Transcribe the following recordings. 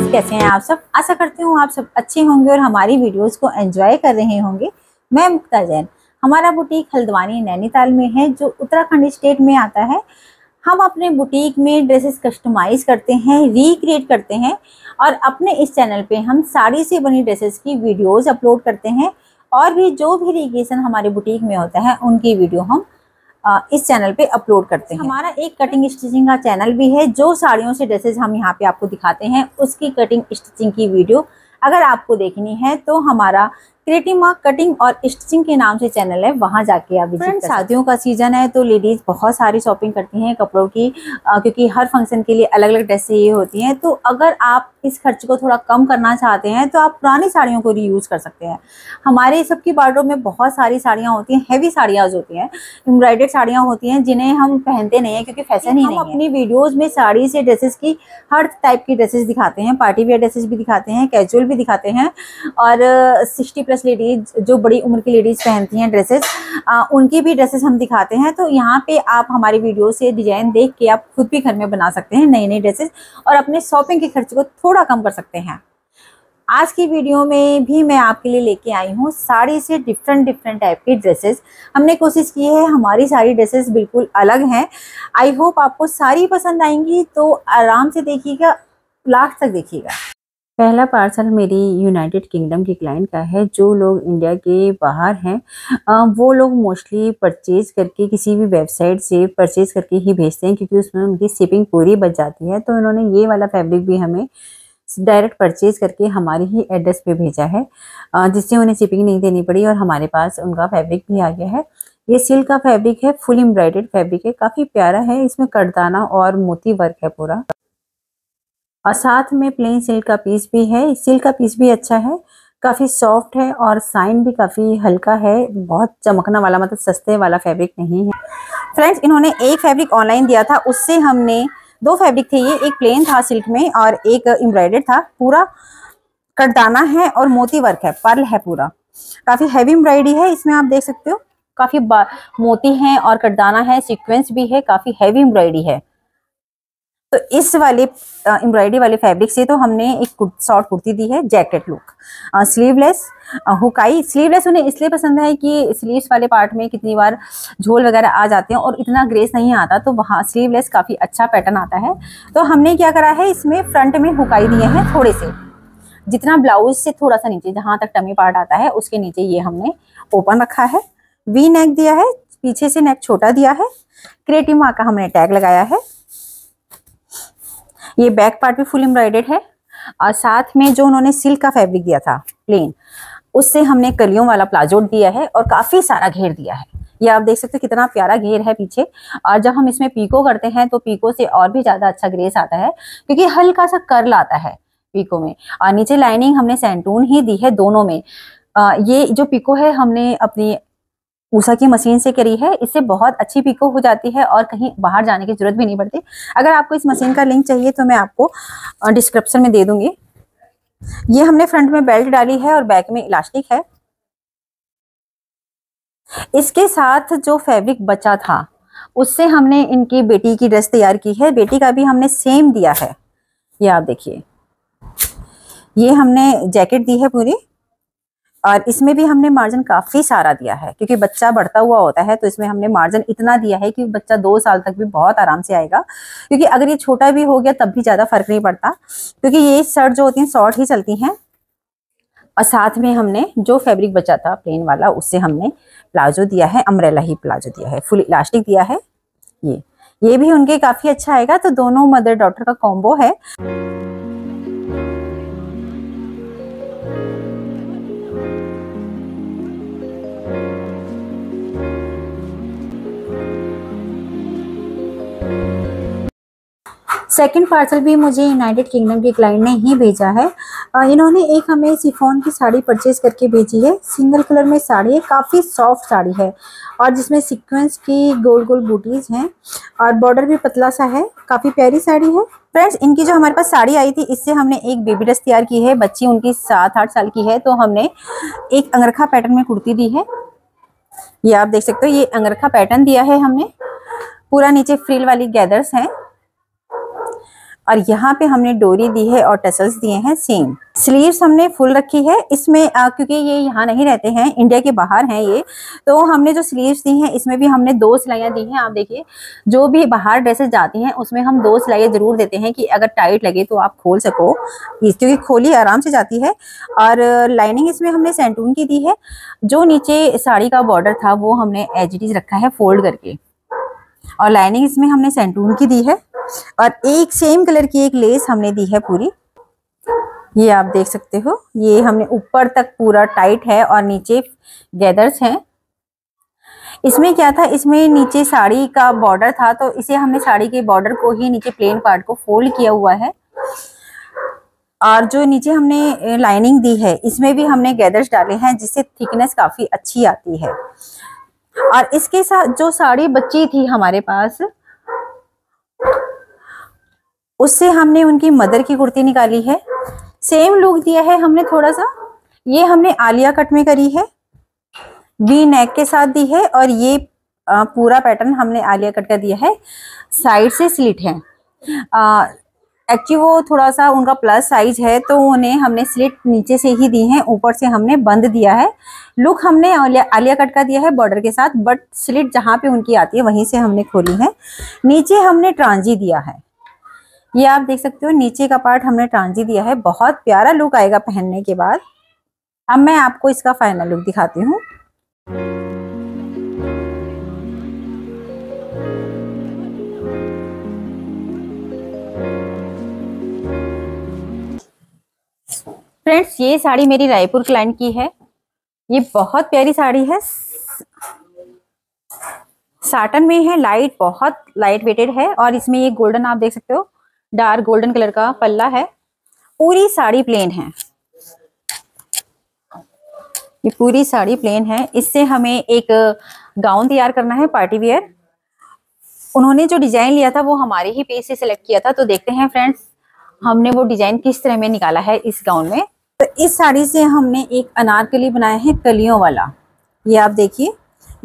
Friends, कैसे हैं आप सब। आशा करती हूँ आप सब अच्छे होंगे और हमारी वीडियोस को एंजॉय कर रहे होंगे। मैं मुक्ता जैन। हमारा बुटीक हल्द्वानी नैनीताल में है, जो उत्तराखंड स्टेट में आता है। हम अपने बुटीक में ड्रेसेस कस्टमाइज करते हैं, रिक्रिएट करते हैं और अपने इस चैनल पे हम साड़ी से बनी ड्रेसेस की वीडियोस अपलोड करते हैं और भी जो भी रिक्रिएशन हमारे बुटीक में होता है उनकी वीडियो हम इस चैनल पे अपलोड करते हैं। हमारा एक कटिंग स्टिचिंग का चैनल भी है, जो साड़ियों से ड्रेसेस हम यहाँ पे आपको दिखाते हैं उसकी कटिंग स्टिचिंग की वीडियो अगर आपको देखनी है तो हमारा क्रिएटिव माँ कटिंग और स्टिचिंग के नाम से चैनल है, वहां जाके आप विजिट कर। शादियों का सीजन है तो लेडीज बहुत सारी शॉपिंग करती हैं कपड़ों की, क्योंकि हर फंक्शन के लिए अलग अलग ड्रेस चाहिए होती हैं। तो अगर आप इस खर्च को थोड़ा कम करना चाहते हैं तो आप पुरानी साड़ियों को रीयूज कर सकते हैं। हमारे सबकी वार्डरोब में बहुत सारी साड़ियाँ होती हैं, हैवी साड़ियाँ होती हैं, एम्ब्रॉयडर्ड साड़ियाँ होती हैं जिन्हें हम पहनते नहीं है क्योंकि फैशन ही नहीं है। हम अपनी वीडियोज में साड़ी से ड्रेसेस की हर टाइप की ड्रेसेस दिखाते हैं, पार्टी वेयर ड्रेसेस भी दिखाते हैं, कैजुअल भी दिखाते हैं और 60+ लेडीज जो बड़ी उम्र की लेडीज पहनती हैं ड्रेसेस, उनकी भी ड्रेसेस हम दिखाते हैं। तो यहाँ पे आप हमारी वीडियो से डिजाइन देख के आप खुद भी घर में बना सकते हैं नई नई ड्रेसेस और अपने शॉपिंग के खर्च को थोड़ा कम कर सकते हैं। आज की वीडियो में भी मैं आपके लिए लेके आई हूँ साड़ी से डिफरेंट टाइप की ड्रेसेस। हमने कोशिश की है हमारी सारी ड्रेसेस बिल्कुल अलग हैं। आई होप आपको सारी पसंद आएंगी, तो आराम से देखिएगा, लास्ट तक देखिएगा। पहला पार्सल मेरी यूनाइटेड किंगडम की क्लाइंट का है। जो लोग इंडिया के बाहर हैं वो लोग मोस्टली परचेज करके किसी भी वेबसाइट से परचेज करके ही भेजते हैं, क्योंकि उसमें उनकी शिपिंग पूरी बच जाती है। तो इन्होंने ये वाला फैब्रिक भी हमें डायरेक्ट परचेज करके हमारी ही एड्रेस पे भेजा है, जिससे उन्हें शिपिंग नहीं देनी पड़ी और हमारे पास उनका फैब्रिक भी आ गया है। ये सिल्क का फैब्रिक है, फुल एम्ब्रॉयडर्ड फैब्रिक है, काफ़ी प्यारा है। इसमें कटदाना और मोती वर्क है पूरा, और साथ में प्लेन सिल्क का पीस भी है। सिल्क का पीस भी अच्छा है, काफ़ी सॉफ्ट है और साइन भी काफ़ी हल्का है, बहुत चमकना वाला, मतलब सस्ते वाला फैब्रिक नहीं है। फ्रेंड्स, इन्होंने एक फैब्रिक ऑनलाइन दिया था, उससे हमने 2 फैब्रिक थे। ये एक प्लेन था सिल्क में और एक एम्ब्रॉयडर्ड था। पूरा कटदाना है और मोती वर्क है, पर्ल है पूरा, काफ़ी हैवी एम्ब्रॉयडरी है। इसमें आप देख सकते हो काफ़ी मोती हैं और कटदाना है, सीक्वेंस भी है, काफ़ी हैवी एम्ब्रॉयडरी है। तो इस वाले एम्ब्रॉयडरी वाले फैब्रिक से तो हमने एक शॉर्ट कुर्ती दी है, जैकेट लुक, स्लीवलेस हुकाई। स्लीवलेस उन्हें इसलिए पसंद है कि स्लीव्स वाले पार्ट में कितनी बार झोल वगैरह आ जाते हैं और इतना ग्रेस नहीं आता, तो वहाँ स्लीवलेस काफ़ी अच्छा पैटर्न आता है। तो हमने क्या करा है, इसमें फ्रंट में हुकाई दिए हैं थोड़े से, जितना ब्लाउज से थोड़ा सा नीचे, जहाँ तक टमी पार्ट आता है उसके नीचे ये हमने ओपन रखा है। वी नेक दिया है, पीछे से नेक छोटा दिया है। क्रिएटिव माँ का हमने टैग लगाया है। ये बैक पार्ट भी फुल एम्ब्रॉयडर्ड है और साथ में जो उन्होंने सिल्क का फैब्रिक दिया था प्लेन, उससे हमने कलियों वाला प्लाजो दिया है और काफ़ी सारा घेर दिया है। ये आप देख सकते हो कितना प्यारा घेर है पीछे। और जब हम इसमें पीको करते हैं तो पीको से और भी ज़्यादा अच्छा ग्रेस आता है, क्योंकि हल्का सा कर्ल आता है पीको में। और नीचे लाइनिंग हमने सैंटून ही दी है दोनों में। ये जो पीको है हमने अपनी उषा की मशीन से करी है, इससे बहुत अच्छी पीको हो जाती है और कहीं बाहर जाने की जरूरत भी नहीं पड़ती। अगर आपको इस मशीन का लिंक चाहिए तो मैं आपको डिस्क्रिप्शन में दे दूंगी। ये हमने फ्रंट में बेल्ट डाली है और बैक में इलास्टिक है। इसके साथ जो फैब्रिक बचा था उससे हमने इनकी बेटी की ड्रेस तैयार की है। बेटी का भी हमने सेम दिया है। ये आप देखिए, ये हमने जैकेट दी है पूरी और इसमें भी हमने मार्जिन काफ़ी सारा दिया है, क्योंकि बच्चा बढ़ता हुआ होता है तो इसमें हमने मार्जिन इतना दिया है कि बच्चा 2 साल तक भी बहुत आराम से आएगा। क्योंकि अगर ये छोटा भी हो गया तब भी ज़्यादा फर्क नहीं पड़ता, क्योंकि ये शर्ट जो होती हैं शॉर्ट ही चलती हैं। और साथ में हमने जो फैब्रिक बचा था प्लेन वाला, उससे हमने प्लाजो दिया है, अम्ब्रेला ही प्लाजो दिया है, फुल इलास्टिक दिया है। ये भी उनके काफ़ी अच्छा आएगा। तो दोनों मदर डॉटर का कॉम्बो है। सेकंड पार्सल भी मुझे यूनाइटेड किंगडम के क्लाइंट ने ही भेजा है। इन्होंने एक हमें शिफॉन की साड़ी परचेज करके भेजी है। सिंगल कलर में साड़ी है, काफ़ी सॉफ्ट साड़ी है और जिसमें सीक्वेंस की गोल गोल बूटीज हैं और बॉर्डर भी पतला सा है, काफ़ी प्यारी साड़ी है। फ्रेंड्स, इनकी जो हमारे पास साड़ी आई थी इससे हमने एक बेबी ड्रेस तैयार की है। बच्ची उनकी 7-8 साल की है, तो हमने एक अंगरखा पैटर्न में कुर्ती दी है। ये आप देख सकते हो, ये अंगरखा पैटर्न दिया है हमने। पूरा नीचे फ्रिल वाली गैदर्स हैं और यहाँ पे हमने डोरी दी है और टसल्स दिए हैं सेम। स्लीव्स हमने फुल रखी है इसमें, क्योंकि ये यहाँ नहीं रहते हैं, इंडिया के बाहर हैं ये, तो हमने जो स्लीव्स दी हैं इसमें भी हमने 2 सिलाइयाँ दी हैं। आप देखिए, जो भी बाहर ड्रेसेस जाती हैं उसमें हम 2 सिलाइयाँ जरूर देते हैं कि अगर टाइट लगे तो आप खोल सको, क्योंकि खोली आराम से जाती है। और लाइनिंग इसमें हमने सेंटून की दी है। जो नीचे साड़ी का बॉर्डर था वो हमने एज इट इज रखा है फोल्ड करके, और लाइनिंग इसमें हमने सेंटून की दी है। और एक सेम कलर की एक लेस हमने दी है पूरी, ये आप देख सकते हो। ये हमने ऊपर तक पूरा टाइट है और नीचे गैदर्स हैं। इसमें क्या था, इसमें नीचे साड़ी का बॉर्डर था तो इसे हमने साड़ी के बॉर्डर को ही नीचे प्लेन पार्ट को फोल्ड किया हुआ है। और जो नीचे हमने लाइनिंग दी है इसमें भी हमने गैदर्स डाले हैं जिससे थिकनेस काफी अच्छी आती है। और इसके साथ जो साड़ी बची थी हमारे पास, उससे हमने उनकी मदर की कुर्ती निकाली है। सेम लुक दिया है हमने थोड़ा सा। ये हमने आलिया कट में करी है, वी नेक के साथ दी है। और ये पूरा पैटर्न हमने आलिया कट का दिया है, साइड से स्लिट है। एक्चुअली वो थोड़ा सा उनका प्लस साइज है तो उन्हें हमने स्लिट नीचे से ही दी है, ऊपर से हमने बंद दिया है। लुक हमने आलिया कट का दिया है बॉर्डर के साथ, बट स्लिट जहाँ पे उनकी आती है वहीं से हमने खोली है। नीचे हमने ट्रांजी दिया है, ये आप देख सकते हो, नीचे का पार्ट हमने ट्रांजी दिया है। बहुत प्यारा लुक आएगा पहनने के बाद। अब मैं आपको इसका फाइनल लुक दिखाती हूँ। फ्रेंड्स, ये साड़ी मेरी रायपुर क्लाइंट की है। ये बहुत प्यारी साड़ी है, साटन में है, लाइट, बहुत लाइट वेटेड है। और इसमें ये गोल्डन आप देख सकते हो, डार्क गोल्डन कलर का पल्ला है। पूरी साड़ी प्लेन है, ये पूरी साड़ी प्लेन है। इससे हमें एक गाउन तैयार करना है पार्टी वियर। उन्होंने जो डिजाइन लिया था वो हमारे ही पेज से सिलेक्ट किया था, तो देखते हैं फ्रेंड्स हमने वो डिजाइन किस तरह में निकाला है इस गाउन में। तो इस साड़ी से हमने एक अनारकली बनाया है कलियों वाला, ये आप देखिए।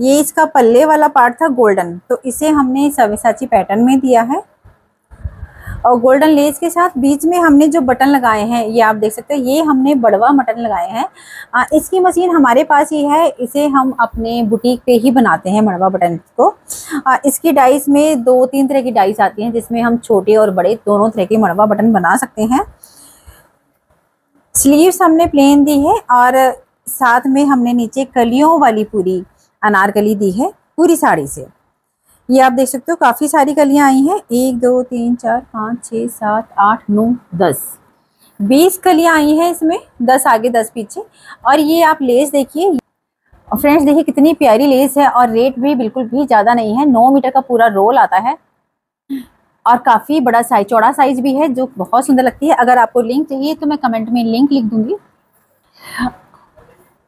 ये इसका पल्ले वाला पार्ट था गोल्डन, तो इसे हमने सव्यसाची पैटर्न में दिया है और गोल्डन लेस के साथ बीच में हमने जो बटन लगाए हैं ये आप देख सकते हैं, ये हमने बड़वा बटन लगाए हैं। इसकी मशीन हमारे पास ही है, इसे हम अपने बुटीक पे ही बनाते हैं मड़वा बटन को। इसकी डाइस में 2-3 तरह की डाइस आती हैं जिसमें हम छोटे और बड़े दोनों तरह के मड़वा बटन बना सकते हैं। स्लीव्स हमने प्लेन दी है और साथ में हमने नीचे कलियों वाली पूरी अनारकली दी है पूरी साड़ी से। ये आप देख सकते हो काफ़ी सारी कलियां आई हैं, 1 2 3 4 5 6 7 8 9 10 20 कलियां आई हैं इसमें, 10 आगे 10 पीछे। और ये आप लेस देखिए फ्रेंड्स, देखिए कितनी प्यारी लेस है और रेट भी बिल्कुल भी ज़्यादा नहीं है। 9 मीटर का पूरा रोल आता है और काफ़ी बड़ा साइज, चौड़ा साइज भी है जो बहुत सुंदर लगती है। अगर आपको लिंक चाहिए तो मैं कमेंट में लिंक लिख दूंगी।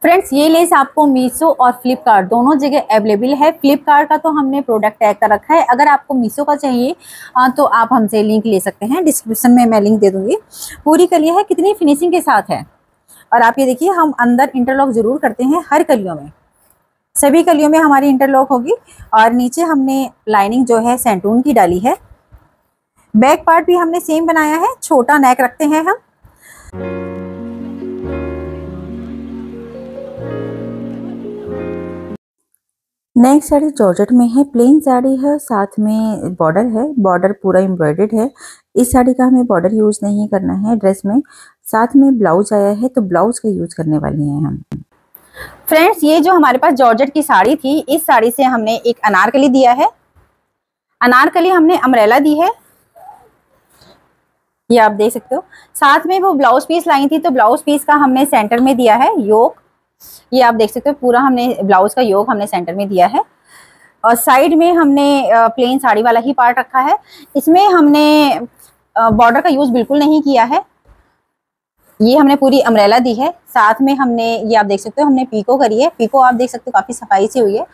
फ्रेंड्स, ये लेस आपको मीशो और फ्लिपकार्ट दोनों जगह अवेलेबल है। फ्लिपकार्ट का तो हमने प्रोडक्ट टैग कर रखा है, अगर आपको मीशो का चाहिए तो आप हमसे लिंक ले सकते हैं, डिस्क्रिप्शन में मैं लिंक दे दूंगी। पूरी कलियां है, कितनी फिनिशिंग के साथ है। और आप ये देखिए, हम अंदर इंटरलॉक जरूर करते हैं हर कलियों में, सभी कलियों में हमारी इंटरलॉक होगी। और नीचे हमने लाइनिंग जो है सेंटून की डाली है। बैक पार्ट भी हमने सेम बनाया है, छोटा नेक रखते हैं हम। नेक्स्ट साड़ी जॉर्जेट में है, प्लेन साड़ी है, साथ में बॉर्डर है, बॉर्डर पूरा एम्ब्रॉयडर्ड है। इस साड़ी का हमें बॉर्डर यूज नहीं करना है ड्रेस में। साथ में ब्लाउज आया है तो ब्लाउज का यूज करने वाले हैं हम। फ्रेंड्स, ये जो हमारे पास जॉर्जेट की साड़ी थी, इस साड़ी से हमने एक अनारकली दिया है। अनारकली हमने अम्ब्रेला दी है, ये आप देख सकते हो। साथ में वो ब्लाउज पीस लाई थी तो ब्लाउज पीस का हमने सेंटर में दिया है योक, ये आप देख सकते हो। पूरा हमने ब्लाउज का योक हमने सेंटर में दिया है और साइड में हमने प्लेन साड़ी वाला ही पार्ट रखा है। इसमें हमने बॉर्डर का यूज बिल्कुल नहीं किया है, ये हमने पूरी अम्ब्रेला दी है। साथ में हमने, ये आप देख सकते हो, हमने पीको करी है। पीको आप देख सकते हो काफी सफाई से हुई है।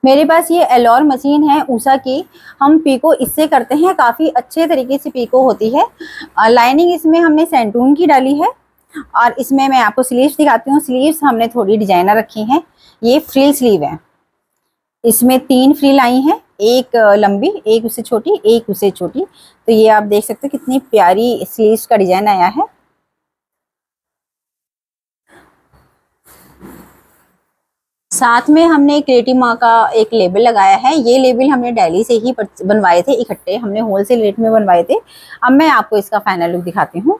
मेरे पास ये एलोर मशीन है उषा की, हम पीको इससे करते हैं, काफी अच्छे तरीके से पीको होती है। लाइनिंग इसमें हमने सेंटून की डाली है और इसमें मैं आपको स्लीव्स दिखाती हूँ। स्लीव्स हमने थोड़ी डिजाइनर रखी हैं, ये फ्रिल स्लीव है, इसमें 3 फ्रिल आई हैं एक लंबी, एक उससे छोटी, एक उससे छोटी। तो ये आप देख सकते हो कितनी प्यारी स्लीव्स का डिजाइन आया है। साथ में हमने क्रिएटिव माँ का एक लेबल लगाया है। ये लेबल हमने दिल्ली से ही बनवाए थे, इकट्ठे हमने होलसेल रेट में बनवाए थे। अब मैं आपको इसका फाइनल लुक दिखाती हूँ।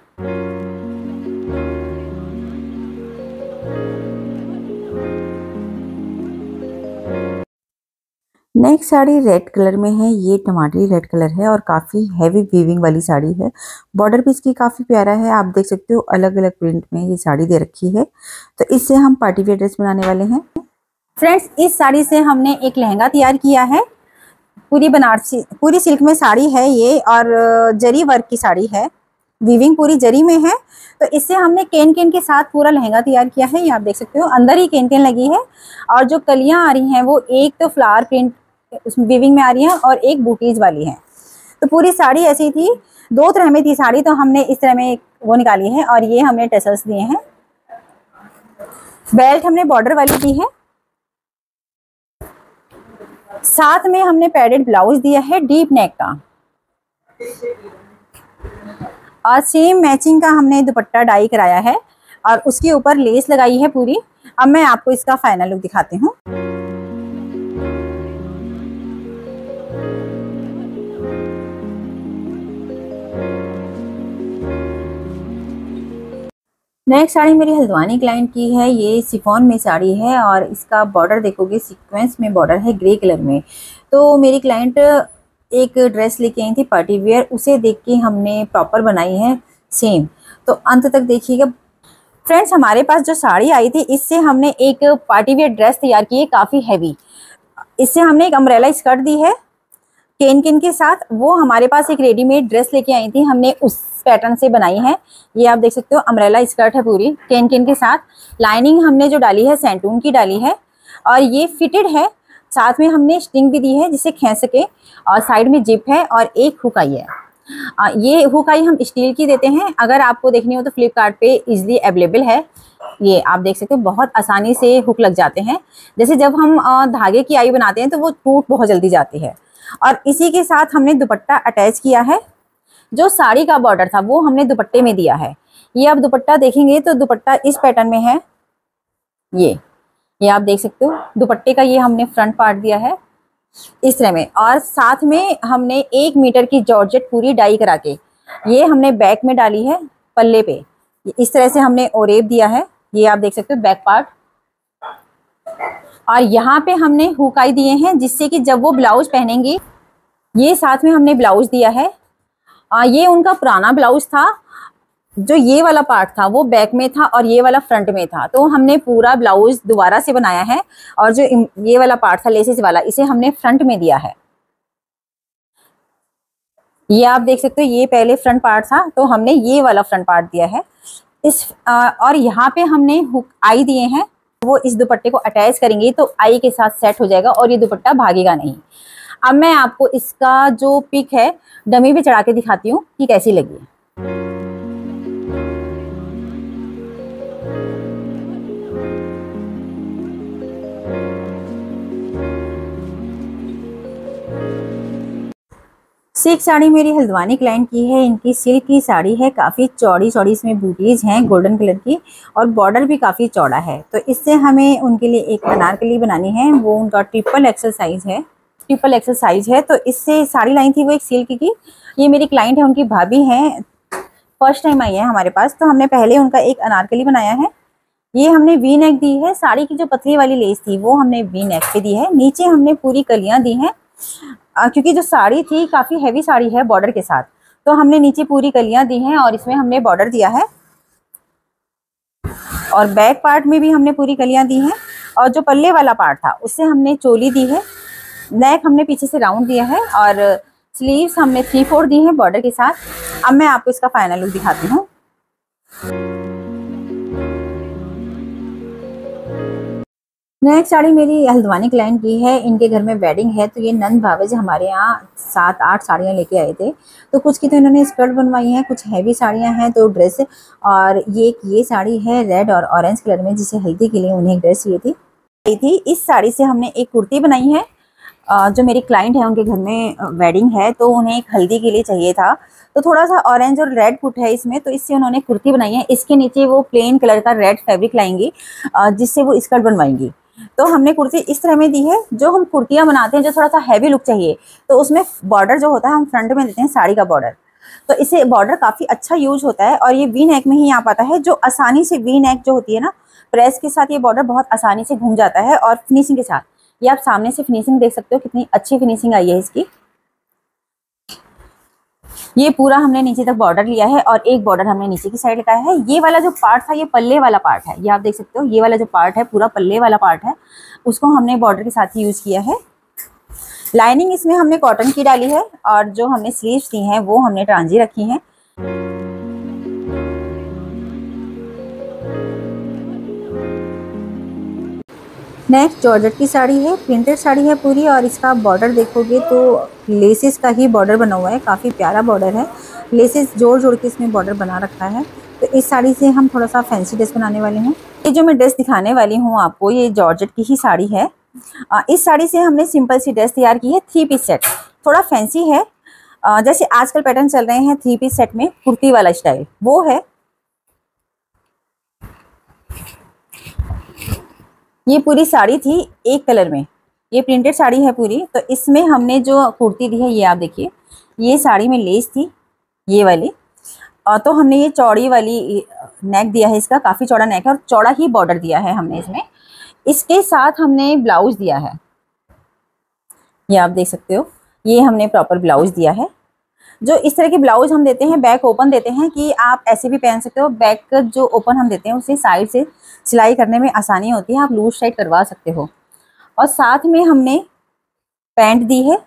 नेक्स्ट साड़ी रेड कलर में है। ये टमाटरी रेड कलर है और काफ़ी हैवी वीविंग वाली साड़ी है। बॉर्डर भी इसकी काफ़ी प्यारा है, आप देख सकते हो अलग अलग प्रिंट में ये साड़ी दे रखी है। तो इससे हम पार्टी वेयर ड्रेस बनाने वाले हैं। फ्रेंड्स, इस साड़ी से हमने एक लहंगा तैयार किया है। पूरी बनारसी, पूरी सिल्क में साड़ी है ये, और जरी वर्क की साड़ी है, वीविंग पूरी जरी में है। तो इससे हमने केन केन के साथ पूरा लहंगा तैयार किया है। ये आप देख सकते हो अंदर ही केन केन लगी है, और जो कलियां आ रही हैं वो एक तो फ्लावर प्रिंट उसमें वीविंग में आ रही है और एक बूटीज वाली है। तो पूरी साड़ी ऐसी थी, दो तरह में थी साड़ी, तो हमने इस तरह में वो निकाली है। और ये हमने टेसल्स दिए हैं। बेल्ट हमने बॉर्डर वाली दी है। साथ में हमने पैडेड ब्लाउज दिया है डीप नेक का, और सेम मैचिंग का हमने दुपट्टा डाई कराया है और उसके ऊपर लेस लगाई है पूरी। अब मैं आपको इसका फाइनल लुक दिखाती हूँ। नेक्स्ट साड़ी मेरी हल्द्वानी क्लाइंट की है। ये शिफॉन में साड़ी है और इसका बॉर्डर देखोगे सीक्वेंस में बॉर्डर है ग्रे कलर में। तो मेरी क्लाइंट एक ड्रेस लेके आई थी पार्टी वेयर, उसे देख के हमने प्रॉपर बनाई है सेम। तो अंत तक देखिएगा। फ्रेंड्स, हमारे पास जो साड़ी आई थी इससे हमने एक पार्टी वेयर ड्रेस तैयार की है काफ़ी हैवी। इससे हमने एक अम्ब्रेला स्कर्ट दी है केन केन के साथ। वो हमारे पास एक रेडीमेड ड्रेस लेके आई थी, हमने उस पैटर्न से बनाई है। ये आप देख सकते हो अम्ब्रेला स्कर्ट है पूरी केन केन के साथ। लाइनिंग हमने जो डाली है सैंटून की डाली है, और ये फिटेड है। साथ में हमने स्ट्रिंग भी दी है जिससे खींच सके, और साइड में जिप है और एक हुक आई है। ये हुक आई हम स्टील की देते हैं। अगर आपको देखनी हो तो फ्लिपकार्ट पे इजीली अवेलेबल है। ये आप देख सकते हो बहुत आसानी से हुक लग जाते हैं। जैसे जब हम धागे की आई बनाते हैं तो वो टूट बहुत जल्दी जाती है। और इसी के साथ हमने दुपट्टा अटैच किया है। जो साड़ी का बॉर्डर था वो हमने दुपट्टे में दिया है। ये आप दुपट्टा देखेंगे तो दुपट्टा इस पैटर्न में है। ये आप देख सकते हो दुपट्टे का ये हमने फ्रंट पार्ट दिया है इस तरह में, और साथ में हमने 1 मीटर की जॉर्जेट पूरी डाई करा के ये हमने बैक में डाली है पल्ले पे। इस तरह से हमने ओरेब दिया है। ये आप देख सकते हो बैक पार्ट, और यहाँ पे हमने हुकाई दिए हैं जिससे कि जब वो ब्लाउज पहनेंगी, ये साथ में हमने ब्लाउज दिया है। ये उनका पुराना ब्लाउज था, जो ये वाला पार्ट था वो बैक में था और ये वाला फ्रंट में था। तो हमने पूरा ब्लाउज दोबारा से बनाया है, और जो ये वाला पार्ट था लेसेस वाला, इसे हमने फ्रंट में दिया है। ये आप देख सकते हो ये पहले फ्रंट पार्ट था, तो हमने ये वाला फ्रंट पार्ट दिया है और यहाँ पे हमने हुक आई दिए हैं। वो इस दुपट्टे को अटैच करेंगे तो आई के साथ सेट हो जाएगा और ये दुपट्टा भागेगा नहीं। अब मैं आपको इसका जो पिक है डमी पे चढ़ा के दिखाती हूँ कि कैसी लगी है। सिल्क साड़ी मेरी हल्द्वानी क्लाइंट की है। इनकी सिल्क की साड़ी है, काफ़ी चौड़ी चौड़ी इसमें बूटीज हैं गोल्डन कलर की, और बॉर्डर भी काफ़ी चौड़ा है। तो इससे हमें उनके लिए एक अनारकली बनानी है। वो उनका ट्रिपल एक्सल साइज है। तो इससे साड़ी लाई थी वो एक सिल्क की। ये मेरी क्लाइंट है, उनकी भाभी हैं, फर्स्ट टाइम आई है हमारे पास। तो हमने पहले उनका एक अनारकली बनाया है। ये हमने वी नेक दी है। साड़ी की जो पतली वाली लेस थी वो हमने वी नेक पे दी है। नीचे हमने पूरी कलियां दी हैं, क्योंकि जो साड़ी थी काफ़ी हैवी साड़ी है बॉर्डर के साथ, तो हमने नीचे पूरी कलियां दी हैं और इसमें हमने बॉर्डर दिया है। और बैक पार्ट में भी हमने पूरी कलियां दी हैं, और जो पल्ले वाला पार्ट था उससे हमने चोली दी है। नेक हमने पीछे से राउंड दिया है, और स्लीव्स हमने 3/4 दी है बॉर्डर के साथ। अब मैं आपको इसका फाइनल लुक दिखाती हूँ। नेक्स्ट साड़ी मेरी हल्द्वानी क्लाइंट की है। इनके घर में वेडिंग है, तो ये नंद भावेज हमारे यहाँ 7-8 साड़ियाँ लेके आए थे। तो कुछ की तो इन्होंने स्कर्ट बनवाई हैं, कुछ हैवी साड़ियाँ हैं तो ड्रेस। और ये साड़ी है रेड और ऑरेंज कलर में, जिसे हल्दी के लिए उन्हें ड्रेस चाहिए थी। इस साड़ी से हमने एक कुर्ती बनाई है, जो मेरी क्लाइंट है उनके घर में वेडिंग है, तो उन्हें एक हल्दी के लिए चाहिए था, तो थोड़ा सा ऑरेंज और रेड कुट है इसमें, तो इससे उन्होंने कुर्ती बनाई है। इसके नीचे वो प्लेन कलर का रेड फैब्रिक लाएंगी जिससे वो स्कर्ट बनवाएंगी। तो हमने कुर्ती इस तरह में दी है। जो हम कुर्तियाँ बनाते हैं जो थोड़ा सा हैवी लुक चाहिए, तो उसमें बॉर्डर जो होता है हम फ्रंट में देते हैं साड़ी का बॉर्डर, तो इससे बॉर्डर काफ़ी अच्छा यूज होता है। और ये वी नेक में ही आ पाता है, जो आसानी से वी नेक जो होती है ना, प्रेस के साथ ये बॉर्डर बहुत आसानी से घूम जाता है। और फिनिशिंग के साथ ये आप सामने से फिनिशिंग देख सकते हो, कितनी अच्छी फिनिशिंग आई है इसकी। ये पूरा हमने नीचे तक बॉर्डर लिया है और एक बॉर्डर हमने नीचे की साइड लगाया है। ये वाला जो पार्ट था ये पल्ले वाला पार्ट है, ये आप देख सकते हो, ये वाला जो पार्ट है पूरा पल्ले वाला पार्ट है, उसको हमने बॉर्डर के साथ ही यूज किया है। लाइनिंग इसमें हमने कॉटन की डाली है और जो हमने स्लीव्स दी हैं वो हमने ट्रांजी रखी हैं। नेक्स्ट जॉर्जेट की साड़ी है, प्रिंटेड साड़ी है पूरी, और इसका बॉर्डर देखोगे तो लेसेस का ही बॉर्डर बना हुआ है, काफ़ी प्यारा बॉर्डर है। लेसेस जोड़ जोड़ के इसमें बॉर्डर बना रखा है। तो इस साड़ी से हम थोड़ा सा फैंसी ड्रेस बनाने वाले हैं। ये जो मैं ड्रेस दिखाने वाली हूँ आपको, ये जॉर्जेट की ही साड़ी है। इस साड़ी से हमने सिंपल सी ड्रेस तैयार की है, 3 पीस सेट, थोड़ा फैंसी है। जैसे आजकल पैटर्न चल रहे हैं 3 पीस सेट में कुर्ती वाला स्टाइल, वो है। ये पूरी साड़ी थी एक कलर में, ये प्रिंटेड साड़ी है पूरी। तो इसमें हमने जो कुर्ती दी है ये आप देखिए, ये साड़ी में लेस थी ये वाली, और तो हमने ये चौड़ी वाली नेक दिया है, इसका काफ़ी चौड़ा नेक है और चौड़ा ही बॉर्डर दिया है हमने इसमें। इसके साथ हमने ब्लाउज दिया है, ये आप देख सकते हो, ये हमने प्रॉपर ब्लाउज दिया है। जो इस तरह के ब्लाउज हम देते हैं, बैक ओपन देते हैं कि आप ऐसे भी पहन सकते हो। बैक जो ओपन हम देते हैं उसे साइड से सिलाई करने में आसानी होती है, आप लूज टाइट करवा सकते हो। और साथ में हमने पैंट दी है,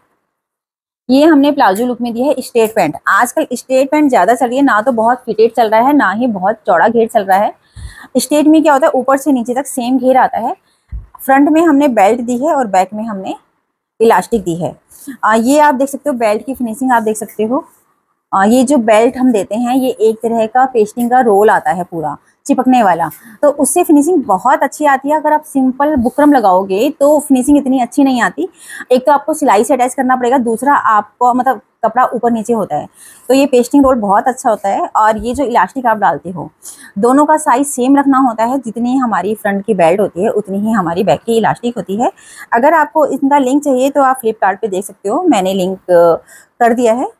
ये हमने प्लाजो लुक में दी है स्ट्रेट पैंट। आजकल स्ट्रेट पैंट ज़्यादा चल रही है, ना तो बहुत फिटेड चल रहा है ना ही बहुत चौड़ा घेर चल रहा है। स्ट्रेट में क्या होता है, ऊपर से नीचे तक सेम घेर आता है। फ्रंट में हमने बेल्ट दी है और बैक में हमने इलास्टिक दी है। ये आप देख सकते हो, बेल्ट की फिनिशिंग आप देख सकते हो। ये जो बेल्ट हम देते हैं ये एक तरह का पेस्टिंग का रोल आता है पूरा चिपकने वाला, तो उससे फिनिशिंग बहुत अच्छी आती है। अगर आप सिंपल बुकरम लगाओगे तो फिनिशिंग इतनी अच्छी नहीं आती। एक तो आपको सिलाई से अटैच करना पड़ेगा, दूसरा आपको मतलब कपड़ा ऊपर नीचे होता है, तो ये पेस्टिंग रोल बहुत अच्छा होता है। और ये जो इलास्टिक आप डालते हो, दोनों का साइज सेम रखना होता है। जितनी हमारी फ्रंट की बेल्ट होती है उतनी ही हमारी बैक की इलास्टिक होती है। अगर आपको इनका लिंक चाहिए तो आप फ्लिपकार्ट पे देख सकते हो, मैंने लिंक कर दिया है।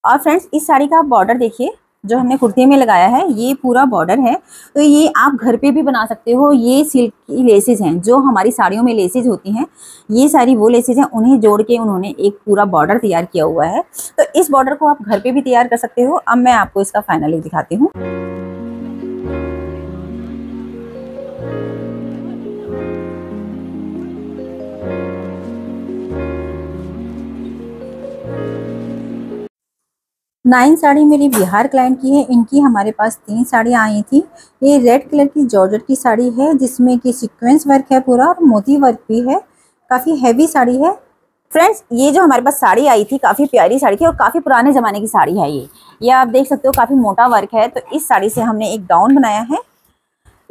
और फ्रेंड्स इस साड़ी का आप बॉर्डर देखिए, जो हमने कुर्ती में लगाया है ये पूरा बॉर्डर है, तो ये आप घर पे भी बना सकते हो। ये सिल्क की लेसेस हैं, जो हमारी साड़ियों में लेसेस होती हैं, ये सारी वो लेसेस हैं, उन्हें जोड़ के उन्होंने एक पूरा बॉर्डर तैयार किया हुआ है। तो इस बॉर्डर को आप घर पे भी तैयार कर सकते हो। अब मैं आपको इसका फाइनल लुक दिखाती हूँ। 9 साड़ी मेरी बिहार क्लाइंट की है। इनकी हमारे पास 3 साड़ियाँ आई थी। ये रेड कलर की जॉर्जेट की साड़ी है जिसमें कि सीक्वेंस वर्क है पूरा और मोती वर्क भी है, काफ़ी हैवी साड़ी है। फ्रेंड्स ये जो हमारे पास साड़ी आई थी काफ़ी प्यारी साड़ी थी और काफ़ी पुराने ज़माने की साड़ी है ये आप देख सकते हो, काफ़ी मोटा वर्क है। तो इस साड़ी से हमने एक गाउन बनाया है।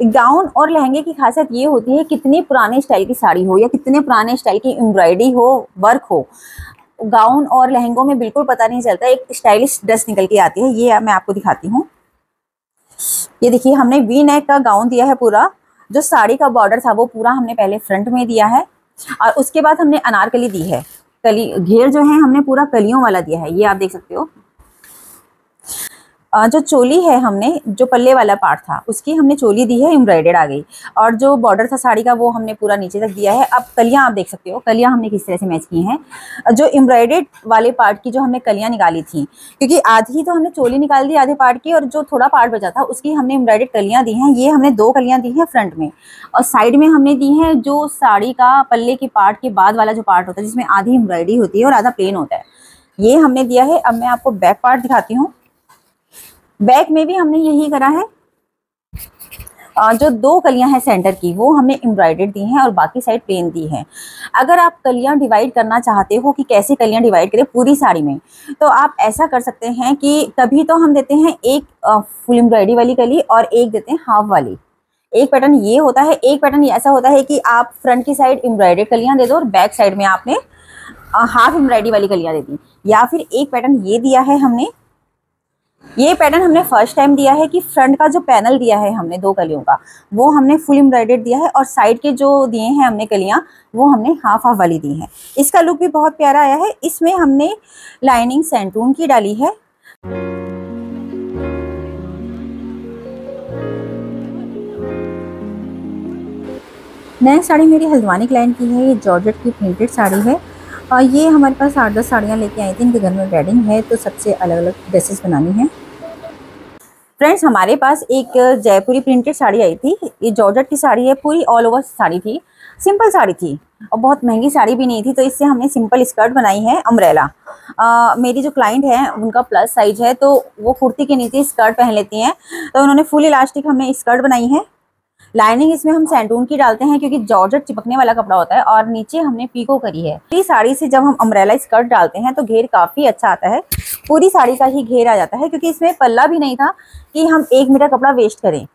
गाउन और लहंगे की खासियत ये होती है, कितने पुराने स्टाइल की साड़ी हो या कितने पुराने स्टाइल की एम्ब्रॉयडरी हो, वर्क हो, गाउन और लहंगों में बिल्कुल पता नहीं चलता, एक स्टाइलिश ड्रेस निकल के आती है। ये मैं आपको दिखाती हूँ। ये देखिए हमने वी नेक का गाउन दिया है पूरा। जो साड़ी का बॉर्डर था वो पूरा हमने पहले फ्रंट में दिया है और उसके बाद हमने अनारकली दी है। कली घेर जो है हमने पूरा कलियों वाला दिया है, ये आप देख सकते हो। जो चोली है हमने, जो पल्ले वाला पार्ट था उसकी हमने चोली दी है, एम्ब्रॉयडर्ड आ गई। और जो बॉर्डर था साड़ी का वो हमने पूरा नीचे तक दिया है। अब कलियां आप देख सकते हो, कलियां हमने किस तरह से मैच की हैं। जो एम्ब्रॉयडर्ड वाले पार्ट की जो हमने कलियां निकाली थी, क्योंकि आधी तो हमने चोली निकाल दी आधे पार्ट की, और जो थोड़ा पार्ट बचा था उसकी हमने एम्ब्रॉयडर्ड कलियां दी हैं। ये हमने 2 कलियां दी हैं फ्रंट में, और साइड में हमने दी हैं जो साड़ी का पल्ले के पार्ट के बाद वाला जो पार्ट होता है जिसमें आधी एम्ब्रॉयडरी होती है और आधा प्लेन होता है, ये हमने दिया है। अब मैं आपको बैक पार्ट दिखाती हूँ। बैक में भी हमने यही करा है। जो 2 कलियां हैं सेंटर की वो हमने एम्ब्रॉयडर्ड दी हैं और बाकी साइड प्लेन दी है। अगर आप कलियां डिवाइड करना चाहते हो कि कैसे कलियां डिवाइड करें पूरी साड़ी में, तो आप ऐसा कर सकते हैं कि कभी तो हम देते हैं एक फुल एम्ब्रॉयडरी वाली कली और एक देते हैं हाफ वाली, एक पैटर्न ये होता है, एक पैटर्न ऐसा होता है कि आप फ्रंट की साइड एम्ब्रॉयडर्ड कलियां दे दो और बैक साइड में आपने हाफ एम्ब्रॉयडरी वाली कलियां दे दी। या फिर एक पैटर्न ये दिया है हमने, ये पैटर्न हमने फर्स्ट टाइम दिया है कि फ्रंट का जो पैनल दिया है हमने 2 कलियों का, वो हमने फुल एम्ब्रॉयडर्ड दिया है और साइड के जो दिए हैं हमने कलियां, वो हमने हाफ हाफ वाली दी हैं। इसका लुक भी बहुत प्यारा आया है। इसमें हमने लाइनिंग सेंटून की डाली है। नेक्स्ट साड़ी मेरी हल्द्वानी क्लाइंट की है। ये जॉर्जेट की प्रिंटेड साड़ी है और ये हमारे पास 8-10 साड़ियाँ लेके आई थी। इनके घर में वेडिंग है तो सबसे अलग अलग ड्रेसेस बनानी है। फ्रेंड्स, हमारे पास एक जयपुरी प्रिंटेड साड़ी आई थी। ये जॉर्जेट की साड़ी है, पूरी ऑल ओवर साड़ी थी, सिंपल साड़ी थी और बहुत महंगी साड़ी भी नहीं थी, तो इससे हमने सिंपल स्कर्ट बनाई है अम्ब्रेला। मेरी जो क्लाइंट है उनका प्लस साइज है, तो वो कुर्ती के नीचे स्कर्ट पहन लेती हैं, तो उन्होंने फुल इलास्टिक हमने स्कर्ट बनाई है। लाइनिंग इसमें हम सैंटून की डालते हैं क्योंकि जॉर्जेट चिपकने वाला कपड़ा होता है और नीचे हमने पीको करी है। पूरी साड़ी से जब हम अम्ब्रेला स्कर्ट डालते हैं तो घेर काफ़ी अच्छा आता है, पूरी साड़ी का ही घेर आ जाता है, क्योंकि इसमें पल्ला भी नहीं था कि हम 1 मीटर कपड़ा वेस्ट करें।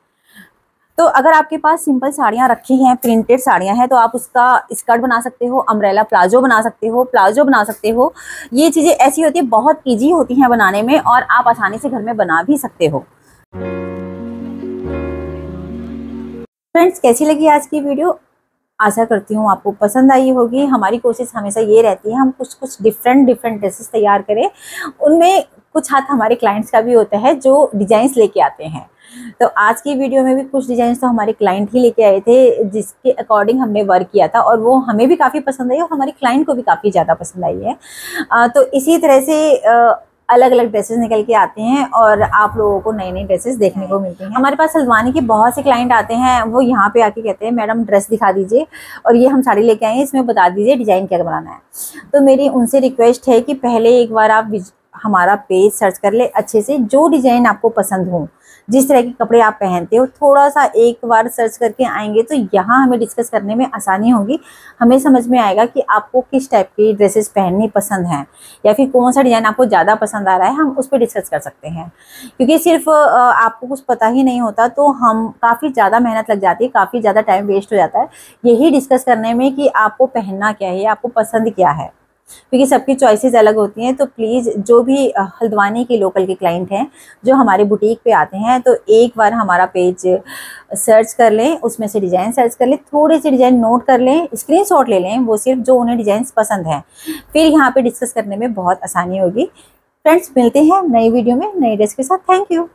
तो अगर आपके पास सिंपल साड़ियाँ रखी हैं, प्रिंटेड साड़ियाँ हैं, तो आप उसका स्कर्ट बना सकते हो, अम्ब्रेला प्लाजो बना सकते हो, प्लाजो बना सकते हो। ये चीज़ें ऐसी होती है, बहुत ईजी होती हैं बनाने में और आप आसानी से घर में बना भी सकते हो। फ्रेंड्स, कैसी लगी आज की वीडियो? आशा करती हूँ आपको पसंद आई होगी। हमारी कोशिश हमेशा ये रहती है हम कुछ डिफरेंट ड्रेसेस तैयार करें। उनमें कुछ हाथ हमारे क्लाइंट्स का भी होता है जो डिजाइन्स लेके आते हैं। तो आज की वीडियो में भी कुछ डिजाइन्स तो हमारे क्लाइंट ही लेके आए थे, जिसके अकॉर्डिंग हमने वर्क किया था और वो हमें भी काफ़ी पसंद आई और हमारी क्लाइंट को भी काफ़ी ज़्यादा पसंद आई है। तो इसी तरह से अलग अलग ड्रेसेस निकल के आते हैं और आप लोगों को नई नई ड्रेसेस देखने को मिलती हैं। हमारे पास हल्द्वानी के बहुत से क्लाइंट आते हैं, वो यहाँ पे आके कहते हैं मैडम ड्रेस दिखा दीजिए और ये हम साड़ी लेके आए हैं, इसमें बता दीजिए डिज़ाइन क्या बनाना है। तो मेरी उनसे रिक्वेस्ट है कि पहले एक बार आप हमारा पेज सर्च कर ले अच्छे से, जो डिज़ाइन आपको पसंद हो, जिस तरह के कपड़े आप पहनते हो, थोड़ा सा एक बार सर्च करके आएंगे तो यहाँ हमें डिस्कस करने में आसानी होगी। हमें समझ में आएगा कि आपको किस टाइप की ड्रेसेस पहननी पसंद हैं या फिर कौन सा डिज़ाइन आपको ज़्यादा पसंद आ रहा है, हम उस पर डिस्कस कर सकते हैं। क्योंकि सिर्फ आपको कुछ पता ही नहीं होता तो हम काफ़ी ज़्यादा मेहनत लग जाती है, काफ़ी ज़्यादा टाइम वेस्ट हो जाता है यही डिस्कस करने में कि आपको पहनना क्या है, आपको पसंद क्या है, क्योंकि सबकी चॉइसेस अलग होती हैं। तो प्लीज़ जो भी हल्द्वानी के लोकल के क्लाइंट हैं जो हमारे बुटीक पे आते हैं, तो एक बार हमारा पेज सर्च कर लें, उसमें से डिज़ाइन सर्च कर लें, थोड़े से डिज़ाइन नोट कर लें, स्क्रीनशॉट ले लें, वो सिर्फ जो उन्हें डिज़ाइन पसंद हैं, फिर यहाँ पे डिस्कस करने में बहुत आसानी होगी। फ्रेंड्स, मिलते हैं नई वीडियो में नई ड्रेस के साथ। Thank you.